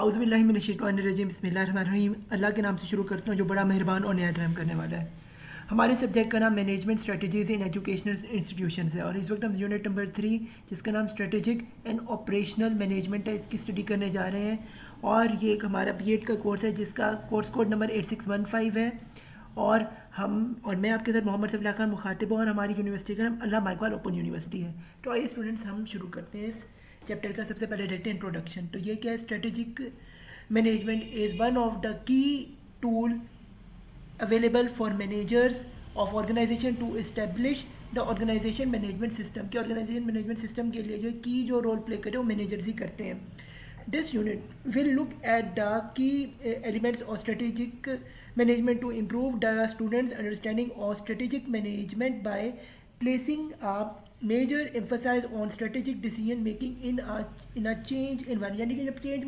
औज़ुबिल्लाहिमिनश्शैतानिर्रजीम बिस्मिल्लाहिर्रहमानिर्रहीम। अल्लाह के नाम से शुरू करता हूँ जो बड़ा मेहरबान और नहायत रहम करने वाला है। हमारे सब्जेक्ट का नाम management strategies in educational institution है और इस वक्त हम यूनिट नंबर 3 जिसका नाम स्ट्रेटेजिक एंड ऑपरेशनल मैनेजमेंट है इसकी स्टडी करने जा रहे हैं। और ये एक हमारा बीएड का कोर्स है जिसका कोर्स कोड नंबर 8615 है। और मैं आपके साथ मोहम्मद सफला खान मुखातिब हूँ और हमारी यूनिवर्सिटी का नाम अल्लामा इकबाल ओपन यूनिवर्सिटी है। तो आइए स्टूडेंट्स हम शुरू करते हैं इस चैप्टर का। सबसे पहले देखते हैं इंट्रोडक्शन। तो ये क्या है, strategic management is one of the key tool available for managers of organisation to establish the organisation management system के ऑर्गेनाइजेशन मैनेजमेंट सिस्टम के लिए जो की जो रोल प्ले करे वो मैनेजर्स ही करते हैं। This unit will look at the key elements of strategic management to improve the students understanding of strategic management by placing a major emphasise on strategic decision making in a change environment. यानी कि जब change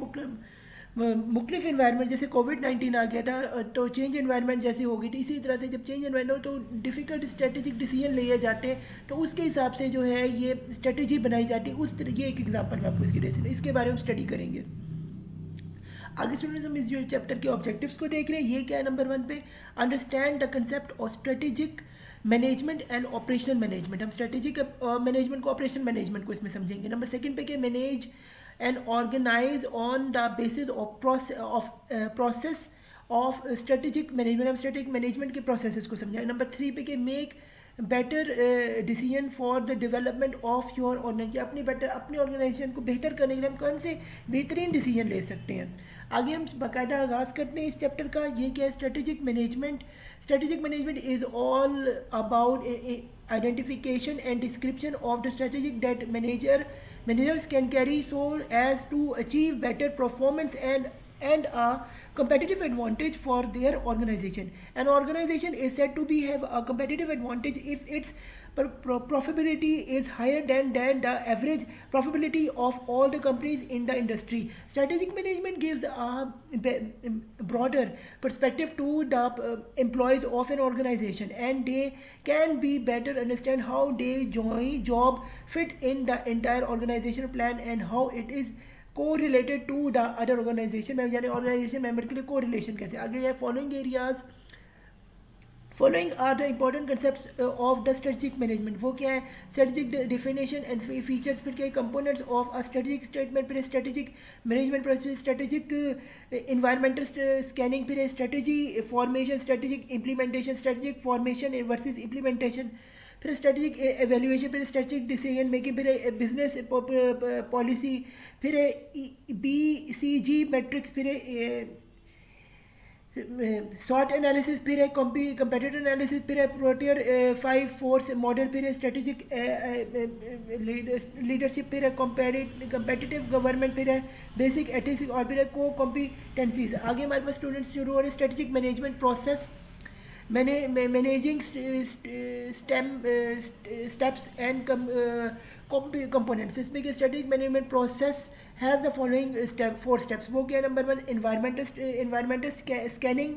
मुख्तलिफ environment जैसे कोविड-19 आ गया था तो change environment जैसे हो गई थी, इसी तरह से जब चेंज इन्वायरमेंट तो डिफ़िकल्ट स्ट्रेटेजिक डिसीजन लिए जाते हैं, तो उसके हिसाब से जो है ये स्ट्रेटजी बनाई जाती है। उस तरह ये एक एग्जांपल मैं आपको इसकी दे सकती हूँ, इसके बारे में स्टडी करेंगे। आगे स्टूडेंट्स हम इस चैप्टर के ऑब्जेक्टिव्स को देख रहे हैं। ये क्या है, नंबर 1 पे understand the concept of strategic management and operational management. हम स्ट्रेटेजिक मैनेजमेंट को ऑपरेशनल मैनेजमेंट को इसमें समझेंगे। नंबर 2 पे के manage and organize on the basis of process of strategic management। हम strategic management के processes को समझाएं। नंबर 3 पे के make better decision for the development of your organization। अपनी ऑर्गेनाइजेशन को बेहतर करने के लिए हम कौन से बेहतरीन डिसीजन ले सकते हैं। आगे हम बाकायदा आगाज़ करते हैं इस चैप्टर का। ये क्या है, strategic management. Strategic management is all about identification and description of the strategies that managers can carry so as to achieve better performance and a competitive advantage for their organization. An organization is said to be have a competitive advantage if its profitability is higher than the average profitability of all the companies in the industry. Strategic management gives a broader perspective to the employees of an organization, and they can be better understand how they job fit in the entire organizational plan and how it is co-related to the other organization। यानी organization member के लिए co-relation कैसे। आगे है following areas, following are the important concept of the strategic management. वो क्या है, strategic definition and features, फिर क्या है components of a strategic statement, फिर strategic management process, strategic environmental scanning, फिर strategy formation, strategic implementation, strategic formation versus implementation, फिर strategic evaluation, फिर स्ट्रेटेजिक डिसीजन मेकिंग, फिर बिजनेस पॉलिसी, फिर BCG मैट्रिक्स, फिर शॉर्ट एनालिसिस, फिर है कंपेटिटिव एनालिसिस, फिर है प्रोटियर 5 फोर्स मॉडल, फिर है स्ट्रेटेजिक लीडरशिप, फिर है कंपेटिटिव गवर्नमेंट, फिर है बेसिक एथिक्स और फिर है को कॉम्पिटेंसीज। आगे हमारे पास स्टूडेंट्स शुरू हो रहे हैं strategic management process, managing steps and components. इसमें कि strategic management process has the following four steps. वो क्या है, नंबर 1 इन्वायरमेंटल स्कैनिंग,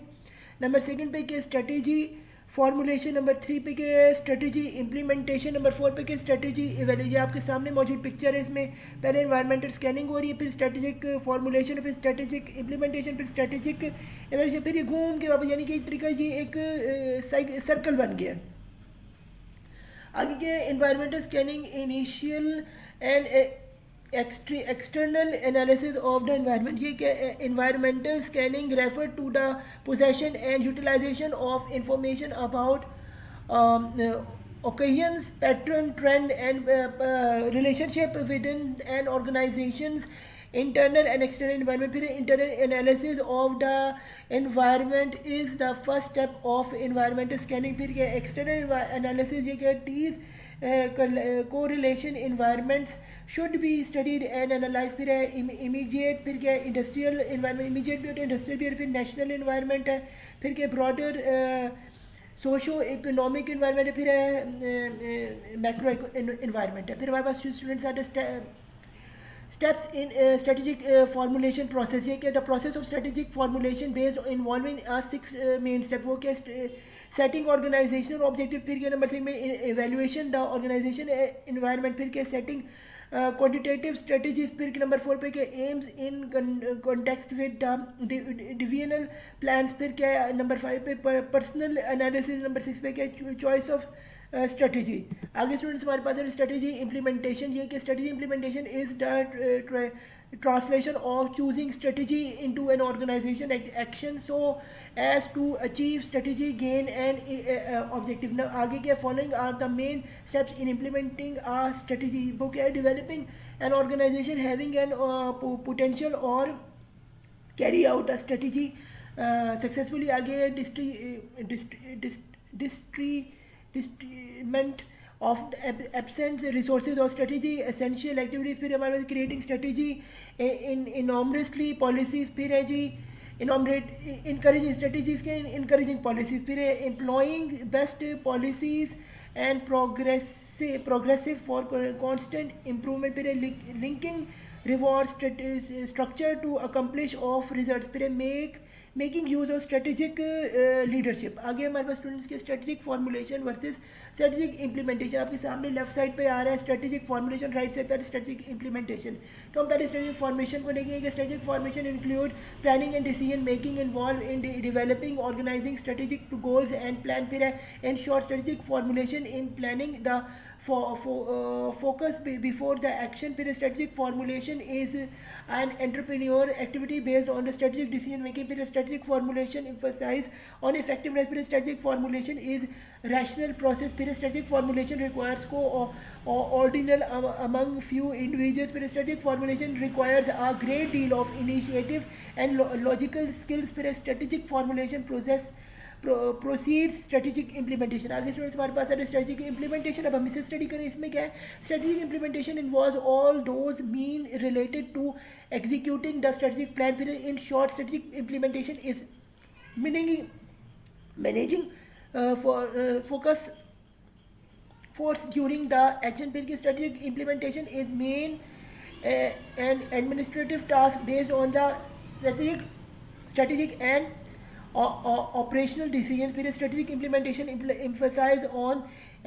नंबर 2 पे के स्ट्रेटेजी फॉर्मुलेशन, नंबर 3 पे के स्ट्रेटेजी इम्प्लीमेंटेशन, नंबर 4 पे के स्ट्रेटेजी इवेल्यूएशन। आपके सामने मौजूद पिक्चर है, इसमें पहले इन्वायरमेंटल स्कैनिंग हो रही है, फिर स्ट्रेटेजिक फॉर्मुलेशन, फिर स्ट्रेटेजिक इम्प्लीमेंटेशन, फिर स्ट्रेटेजिक इवेल्यूएशन, फिर ये घूम के वापस, यानी कि एक तरीका ये एक सर्कल बन गया। आगे क्या है, environmental scanning initial and external analysis of the environment। ये क्या, environmental scanning refer to the possession and utilization of information about occasions, pattern, trend and relationship within an organization's internal and external environment। फिर internal analysis of the environment is the first step of environmental scanning। फिर क्या, external analysis, ये क्या, these correlation environments should be studied and analyzed। फिर है immediate, फिर क्या, industrial environment, immediate भी होता है, इंडस्ट्रियल भी है, फिर नेशनल इन्वायरमेंट है, फिर क्या ब्रॉडर सोशो इकोनॉमिक इन्वायरमेंट है, फिर है मैक्रो इन्वायरमेंट है। फिर हमारे पास students are steps in strategic formulation process. ये क्या, the process of strategic formulation based involving 6 main step. वो क्या, सेटिंग ऑर्गेनाइजेशनल ऑब्जेक्टिव, फिर क्या नंबर 6 में इवेल्युएशन द ऑर्गेनाइजेशन इन्वायरमेंट, फिर क्या सेटिंग क्वांटिटेटिव स्ट्रेटजीज, फिर नंबर 4 पे क्या AIIMS in context with divisional plans, फिर क्या है नंबर 5 पे पर्सनल एनालिसिस, नंबर 6 पे क्या चॉइस ऑफ स्ट्रेटजी। आगे स्टूडेंट्स हमारे पास है स्ट्रेटजी इम्प्लीमेंटेशन। ये कि strategy implementation is the translation of choosing strategy into an organization action so as to achieve strategy gain and objective। now आगे क्या following are the main steps in implementing a strategy। वो क्या है developing an organization having an potential or carry out a strategy successfully। आगे distriment of absent resources or strategy essential activities। फिर हमारे पास creating strategy in enormously policies, फिर है जी encouraging strategies के encouraging policies, फिर है employing best policies and progressive for constant improvement, फिर है linking reward structure to accomplish of results, फिर है making use of strategic leadership. आगे हमारे पास स्टूडेंट्स के strategic formulation versus strategic implementation. आपके सामने लेफ्ट साइड पे आ रहा है स्ट्रेटेजिक फॉर्मुलेशन, राइट साइड पे स्ट्रेटेजिक इंप्लीमेंटेशन। तो हम पहले स्ट्रेटेजिक फॉर्मेशन को देखेंगे कि strategic formation include planning and decision making involve in developing organising strategic to goals and plan, फिर है in short strategic formulation in planning the focus before the action, फिर strategic formulation is an entrepreneur activity based on the strategic decision making, फिर strategic formulation emphasize on effectiveness, फिर strategic formulation is rational process, फिर strategic formulation requires coordination among few individuals, फिर strategic formulation requires a great deal of initiative and logical skills, फिर strategic formulation process proceed strategic implementation. आगे students हमारे पास है strategic implementation. अब हम इसे स्टडी करें, इसमें क्या है strategic implementation involves all those mean related to executing the strategic plan, फिर in short strategic implementation is meaning managing focus force during the action, फिर की strategic implementation is main an administrative task based on the strategic and operational decision, फिर strategic implementation emphasize on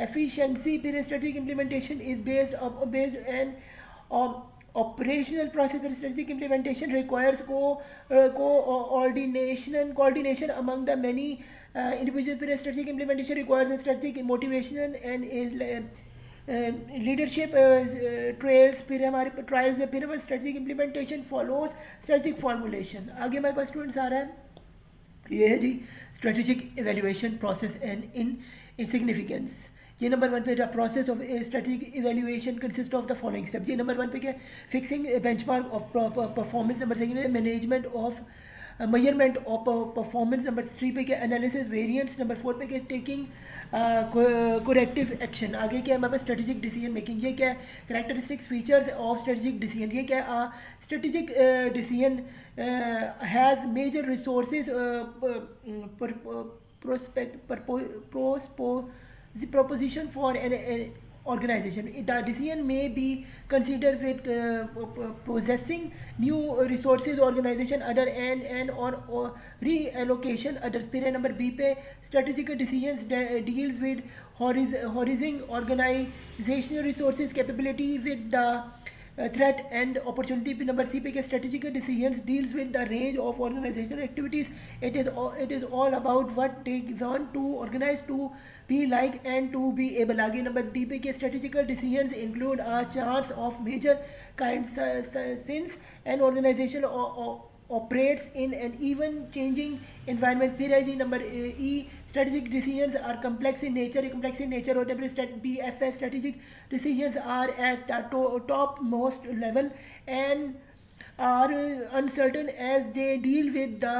efficiency, फिर strategic implementation is based on operational process, फिर strategic implementation requires coordination among the many individuals, फिर strategic implementation requires a strategic motivation and is leadership trials, फिर हमारे trials है, फिर हमारे strategic implementation follows strategic formulation. आगे हमारे पास स्टूडेंट्स आ रहा है ये है जी strategic evaluation process and in significance. ये नंबर 1 पे process of strategic evaluation consist of the following steps. ये नंबर 1 पे क्या fixing benchmark of performance, number 2 पे management of measurement of performance, number 3 पे क्या एनालिसिस वेरिएंट्स, नंबर 4 पे क्या टेकिंग कोरेक्टिव एक्शन। आगे क्या है हमारे पास स्ट्रेटेजिक डिसीजन मेकिंग। ये क्या है characteristics features of strategic decision. ये क्या है strategic decision has major resources proposition for an organization. The decision may be considered with possessing new resources organization other and or reallocation others। फिर number B पे strategic decisions deals with horizontal organizational resources capability with the threat and opportunity। पे number C पे strategic decisions deals with the range of organizational activities। It is all about what they want to organize to be like and to be able। आगे number D पे strategic decisions include a charts of major kinds since an organization operates in an even changing environment। फिर है जी number E strategic decisions are complex in nature। complex in nature होते हैं BFS strategic decisions are at the top most level and are uncertain as they deal with the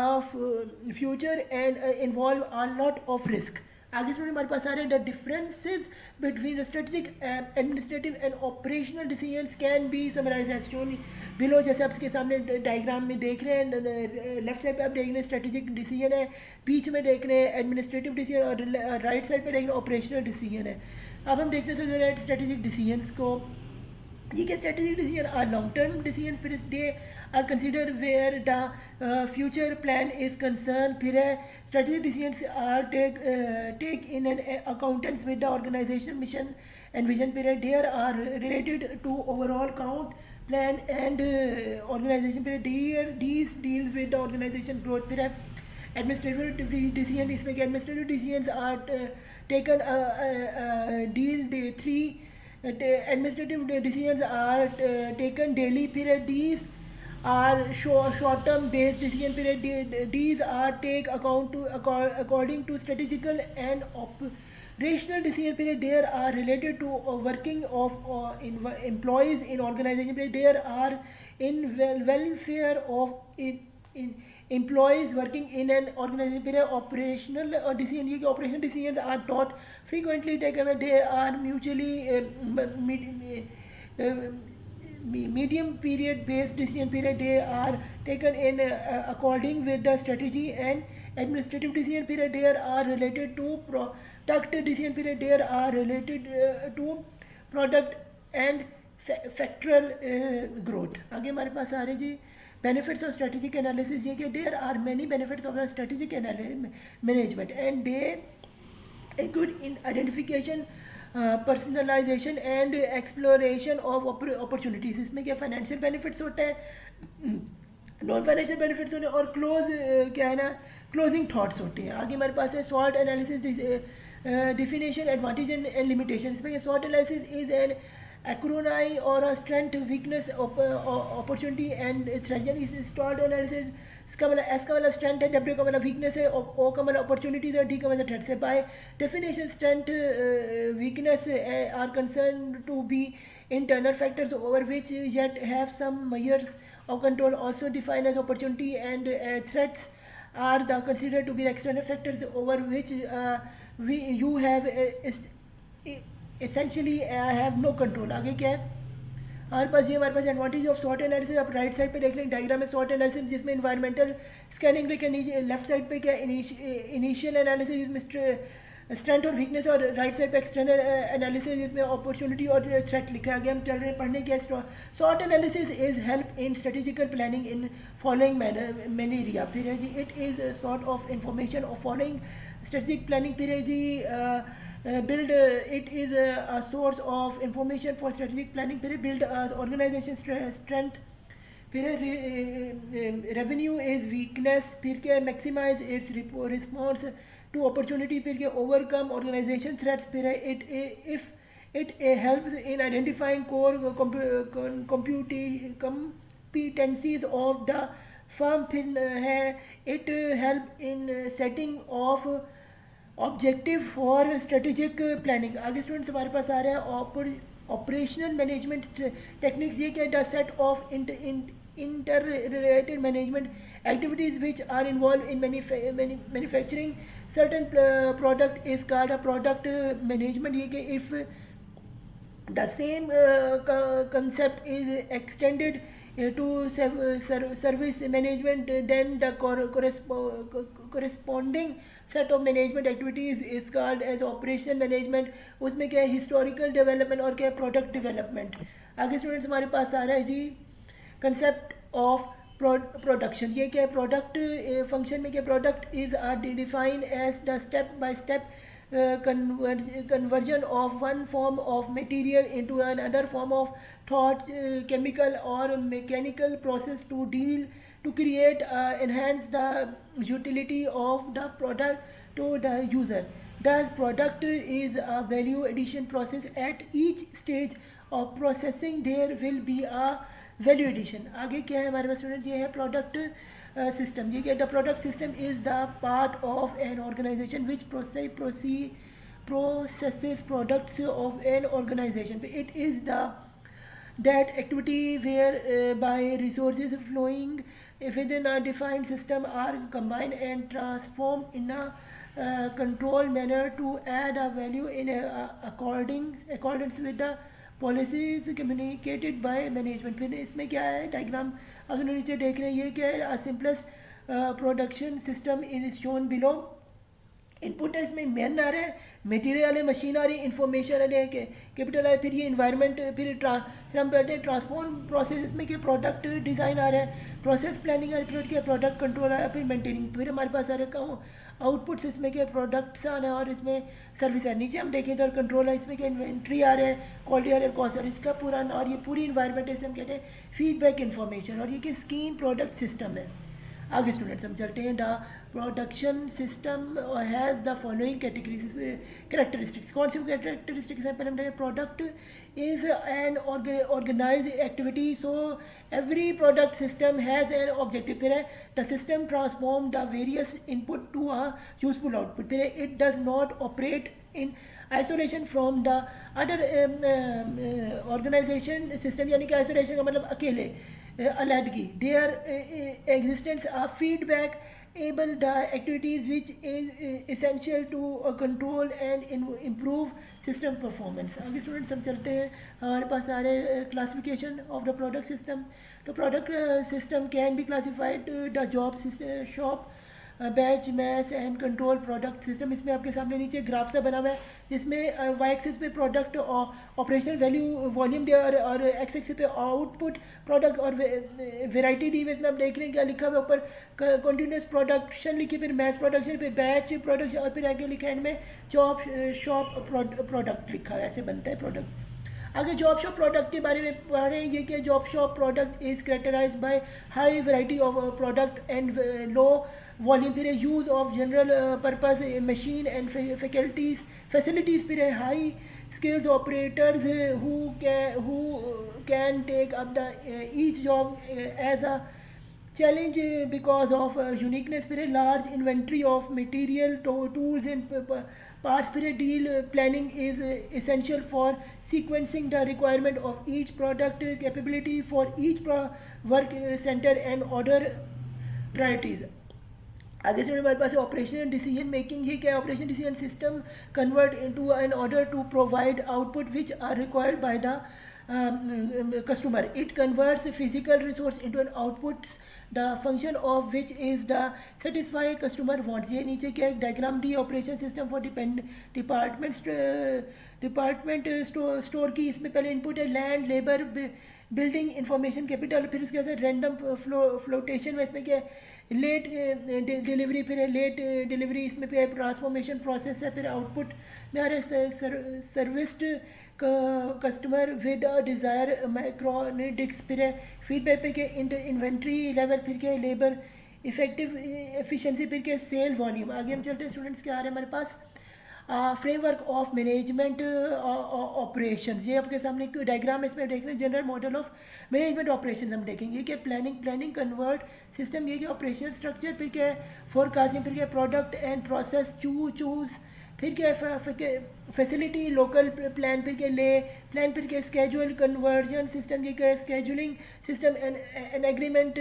future and involve a lot of risk। आगे student हमारे पास आ रहे हैं the differences between strategic administrative and operational decisions can be summarise as shown below. जैसे आप इसके सामने डायग्राम में देख रहे हैं, लेफ्ट साइड पे आप देख रहे हैं स्ट्रेटेजिक डिसीजन है, बीच में देख रहे हैं एडमिनिस्ट्रेटिव डिसीजन और राइट साइड पे देख रहे हैं ऑपरेशनल डिसीजन है। अब हम देखते हैं स्ट्रेटेजिक डिसीजंस को। ये क्या strategic decision are long term decision, फिर they are consider where the future plan is concern. फिर है strategic decisions are take in an accountants with the organisation mission and vision period. There are related to overall count, plan and organization period. Here these deals with the organization growth period. Administrative decision, इसमें क्या administrative decisions are taken deal day 3. Administrative decisions are taken daily period. These are short term based decision period. These are take account to according to strategical and operational decision period. There are related to working of employees in organization period. There are in welfare of in employees working in an organization period. Operational decision, ये operational decisions are not frequently taken away. They are mutually medium period based decision period. They are taken in according with the strategy. And administrative decision period, there are related to product decision period. There are related to product and factual growth. आगे हमारे पास आ रहे जी benefits of strategic analysis. ये कि there are many benefits of a strategic management, and they include in identification, personalization and exploration of opportunities. इसमें क्या financial benefits होते हैं, नॉन फाइनेंशियल बेनिफिट्स होते हैं, और क्या है ना क्लोजिंग थॉट्स होते हैं. आगे हमारे पास है SWOT analysis, definition, advantage and limitation. इसमें SWOT analysis is an acronym or a strength, weakness, opportunity and threat. यानी SWOT एनालिसिस, इसका मतलब S का मतलब स्ट्रेंथ है, W का मतलब वीकनेस है, O का मतलब अपॉर्चुनिटीज है, D का मतलब थ्रेट्स है. By definition strength weakness are concern to be internal factors over which yet have some measures of control. Also defined as opportunity and threats are the considered to be external factors over which you have essentially have no control. आगे क्या है हमारे पास, ये हमारे पास advantage of SWOT analysis. आप right side पे देख लें डायग्राम में SWOT एनालिसिस, जिसमें इन्वायरमेंटल स्कैनिंग लिखे, लेफ्ट साइड पे क्या इनिशियल एनालिसिस जिसमें स्ट्रेंथ और वीकनेस, और राइट साइड पे एक्सटर्नल एनालिसिस जिसमें अपॉर्चुनिटी और थ्रेट लिखा गया. हम चल रहे हैं पढ़ने के. SWOT analysis is help in strategical planning in following main area. फिर है जी it is sort of information of following strategic planning. फिर है जी build it is a source of information for strategic planning. फिर build organization strength. फिर revenue is weakness. फिर क्या maximize its response to opportunity. फिर क्या overcome organization threats. फिर it if it helps in identifying core competencies of the firm. फिर है it help in setting of objective for strategic planning. आगे students हमारे पास आ रहा है ऑपरेशनल मैनेजमेंट टेक्निक्स. ये क्या the set of inter related management activities which are involve in manufacturing certain product is called a product management. ये कि if the same concept is extended to service management, then the corresponding set of management activities is called as operational management. उसमें क्या है historical development और क्या है product development. आगे students हमारे पास आ रहा है जी कंसेप्ट ऑफ प्रोडक्शन. ये क्या है प्रोडक्ट फंक्शन में क्या product is are defined as the step by step conversion of one form of material into another form of thought, chemical or mechanical process to create enhance the utility of the product to the user. Thus product is a value addition process. At each stage of processing there will be a value addition. आगे क्या है हमारे पास student, ये है product system. ये क्या the product system is the part of an organisation which processes products of an organization. It is that activity where by resources flowing within a defined system are combined and transformed in a controlled manner to add a value in accordance with the policies communicated bye management. फिर इसमें क्या है diagram आप नीचे देख रहे हैं. ये क्या है simplest production system in shown below. Input है, इसमें मैन आ रहा है, मटेरियल आ रहा है, मशीन आ रही है, इंफॉर्मेशन आ रही है, कैपिटल आ रहा है, फिर ये इन्वायरमेंट, फिर हम कहते हैं ट्रांसफॉर्म प्रोसेस, इसमें क्या प्रोडक्ट डिज़ाइन आ रहा है, प्रोसेस प्लानिंग आ रही है, फिर क्या प्रोडक्ट कंट्रोल आ रहा है, फिर मेंटेनिंग, फिर हमारे पास आ रहा है आउटपुट्स, इसमें क्या प्रोडक्ट्स आना है और इसमें सर्विस है। नीचे हम देखें तो कंट्रोल है, इसमें क्या इन्वेंट्री आ रहा है, क्वालिटी आ रहा है, कॉस्ट, और इसका पूरा और ये पूरी इन्वायरमेंट है, इसे हम कहते हैं फीडबैक इन्फॉर्मेशन, और ये कि स्कीम प्रोडक्ट सिस्टम है। आगे स्टूडेंट्स हम चलते हैं। The production system has the following categories characteristics. कौन सी कैरेक्टरिस्टिक्स हैं? पहले हम देखें product is an organise activity, so every product system has an objective. फिर है the system transform the various input to a useful output. फिर है it does not operate in isolation from the other organisation system, यानी कि isolation का मतलब अकेले, अलहदगी। There existence of feedback able the activities which is essential to control and improve system performance। आगे students हम चलते हैं, हमारे पास आ रहे classification of the product system. तो product system can be classified the job shop batch mass and control product system. इसमें आपके सामने नीचे ग्राफ सा बना हुआ है, जिसमें वाई एक्सिस पे प्रोडक्ट ऑपरेशनल वैल्यू वॉल्यूम दिया और एक्स एक्सिस पे आउटपुट प्रोडक्ट और वेराइटी दी हुई। इसमें आप देख रहे हैं क्या लिखा हुआ है, ऊपर कंटिन्यूस प्रोडक्शन लिखी, फिर मैस प्रोडक्शन, फिर बैच प्रोडक्शन, और फिर आगे लिखा है एंड में जॉब शॉप प्रोडक्ट लिखा है। ऐसे बनता है प्रोडक्ट। आगे जॉब शॉप प्रोडक्ट के बारे में पढ़ेंगे कि job shop product is characterised by high variety of product and low volume. फिर use of general purpose machine and facilities. फिर high skills operators who can take up the each job as a challenge because of uniqueness. फिर large inventory of material tools and parts. फिर deal planning is essential for sequencing the requirement of each product capability for each work center and order priorities। आगे से हमारे पास operational decision making ही क्या, operation decision system convert into an order to provide output which are required by the customer. It converts physical resource into an outputs, the function of which is the satisfy customer wants। ये नीचे क्या एक diagram the operation system for department store की। इसमें पहले input है land, labour, building, information, capital. फिर उसके बाद रैंडम फ्लोटेशन में इसमें क्या है लेट डिलीवरी, फिर है लेट डिलीवरी, इसमें पे ट्रांसफॉर्मेशन प्रोसेस है। फिर आउटपुट में आ रहे सर्विस्ड कस्टमर विद डिज़ायर माइक्रोनिडिक्स। फिर है फीडबैक पे के इन्वेंट्री लेवल, फिर के लेबर इफेक्टिव एफिशिएंसी, फिर के सेल वॉल्यूम। आगे हम चलते हैं स्टूडेंट्स, क्या आ रहे हैं हमारे पास फ्रेमवर्क ऑफ मैनेजमेंट ऑपरेशंस। ये आपके सामने एक डायग्राम है, इसमें देख रहे हैं general model of management operation हम देखेंगे कि प्लानिंग कन्वर्ट सिस्टम, ये कि ऑपरेशनल स्ट्रक्चर, फिर क्या है फोरकास्टिंग, फिर क्या प्रोडक्ट एंड प्रोसेस चूज, फिर क्या है फैसिलिटी लोकल प्लान, फिर क्या ले प्लान, फिर क्या स्केजुअल कन्वर्जन सिस्टम, ये क्या scheduling system and agreement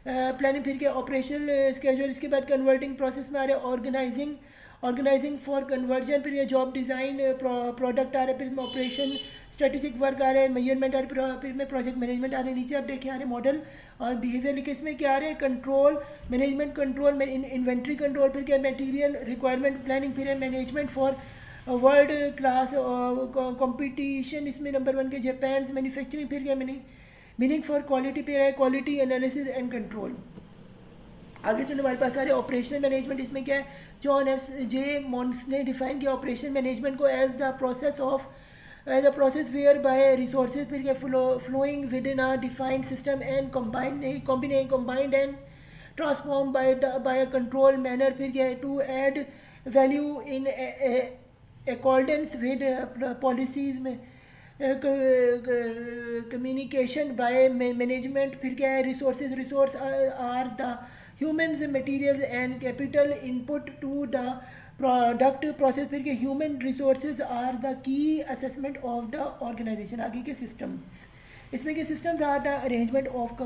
planning, फिर क्या ऑपरेशनल स्केजुअल। इसके बाद कन्वर्टिंग प्रोसेस में आ रहे हैं ऑर्गेनाइजिंग फॉर कन्वर्जन, फिर ये जॉब डिज़ाइन प्रोडक्ट आ रहे हैं, फिर इसमें ऑपरेशन स्ट्रेटेजिक वर्क आ रहा है, मेजरमेंट आ रहा है, फिर में प्रोजेक्ट मैनेजमेंट आ रहे हैं। नीचे आप देखें आ रहे हैं मॉडल और बिहेवियर लिखे, इसमें क्या आ रहे हैं control management, control inventory control, फिर क्या मटेरियल रिक्वायरमेंट प्लानिंग, फिर है management for world class competition, इसमें नंबर 1 के जापान मैन्युफैक्चरिंग, फिर क्या मीनिंग फॉर क्वालिटी, फिर है क्वालिटी एनालिसिस एंड कंट्रोल। आगे से हमारे पास सारे ऑपरेशनल मैनेजमेंट, इसमें क्या है जॉन एफ जे मॉन्स ने डिफाइन किया ऑपरेशनल मैनेजमेंट को as the process whereby resources, फिर क्या flowing within a defined system and combined and transform by a control manner, फिर क्या है to add value in accordance with policies में communication by management, फिर क्या है resource are the humans, materials and capital input to the product process, फिर के human resources are the key assessment of the organization। आगे के systems, इसमें के systems are the arrangement of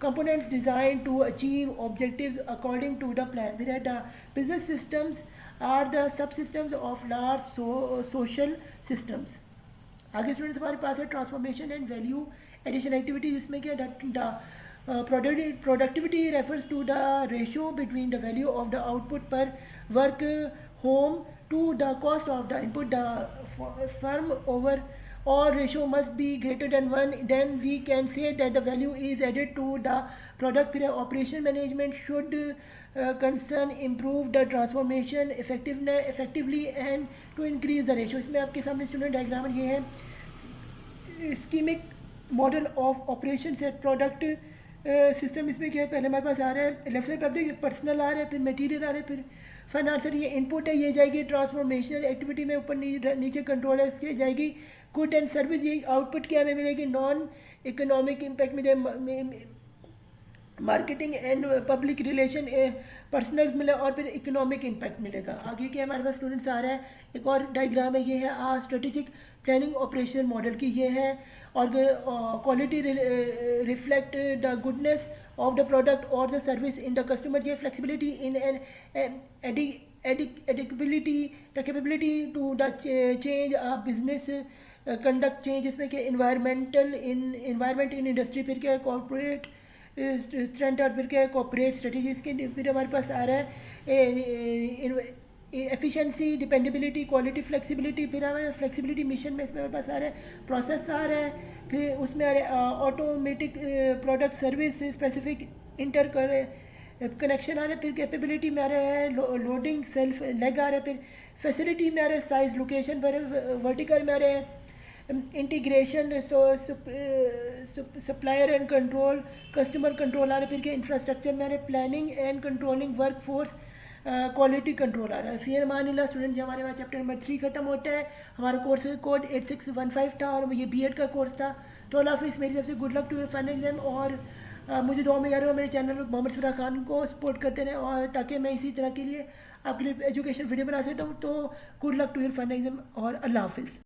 components designed to achieve objectives according to the plan। फिर the business systems are the subsystems of large social systems। आगे students हमारे पास है transformation and value addition activities. इसमें क्या Productivity refers to the ratio between the value of the output per work home to the cost of the input. The firm over or ratio must be greater than 1, then we can say that the value is added to the product. फिर operation management should concern improve the transformation effectively and to increase the ratio. इसमें आपके सामने student diagram ये है ischemic model of operation set product system. इसमें क्या है, पहले हमारे पास आ रहा है लेफ्ट साइड पब्लिक, पर्सनल आ रहा है, फिर मटेरियल आ रहा है, फिर फाइनेंसर. ये इनपुट है, ये जाएगी ट्रांसफॉर्मेशनल एक्टिविटी में, ऊपर नीचे कंट्रोल है इसके जाएगी गुड एंड सर्विस. ये आउटपुट क्या हमें मिलेगी, नॉन इकोनॉमिक इम्पैक्ट मिले, marketing and public relation personnels मिले, और फिर इकोनॉमिक इम्पैक्ट मिलेगा. आगे क्या हमारे पास स्टूडेंट्स आ रहा है, एक और डायग्राम है, ये है स्ट्रेटेजिक प्लानिंग ऑपरेशनल मॉडल की. ये है और quality reflect the goodness of the product और the service in the customer. ये flexibility in an adaptability the capability to the change business conduct change. इसमें क्या इन्वायरमेंट इन इंडस्ट्री, फिर क्या कॉर्पोरेट स्ट्रेंथ, और फिर क्या कॉर्पोरेट स्ट्रेटेजी. इसके फिर हमारे पास आ रहा है एफिशिएंसी, डिपेंडेबिलिटी, क्वालिटी, फ्लेक्सिबिलिटी. फिर हमारे फ्लेक्सिबिलिटी मिशन में इसमें हमारे पास आ रहा है प्रोसेस आ रहा है, फिर उसमें आ रहा है automatic product service specific interconnection आ रहा है. फिर कैपेबिलिटी में आ रहा है लोडिंग सेल्फ लेग आ रहा है. फिर फैसिलिटी में आ रहा है साइज लोकेशन. पर वर्टिकल में आ रहा है integration supplier and control customer control आ रहा है. फिर क्या इंफ्रास्ट्रक्चर में आ रहा है planning and controlling work force quality control आ रहा है. फिर मान लीजिए स्टूडेंट हमारे पास चैप्टर नंबर 3 खत्म होता है. हमारा कोर्स कोड 8615 था और ये बीएड का कोर्स था. तो अल्लाह हाफिज़. मेरी तरफ से good luck to your final exam. और मुझे दुआ में याद रहो मेरे चैनल मोहम्मद सफरा खान को सपोर्ट करते रहें, और ताकि मैं इसी तरह के लिए आपके लिए एजुकेशन वीडियो बना सकता हूँ. तो good luck to your final exam और अल्लाह हाफिज़.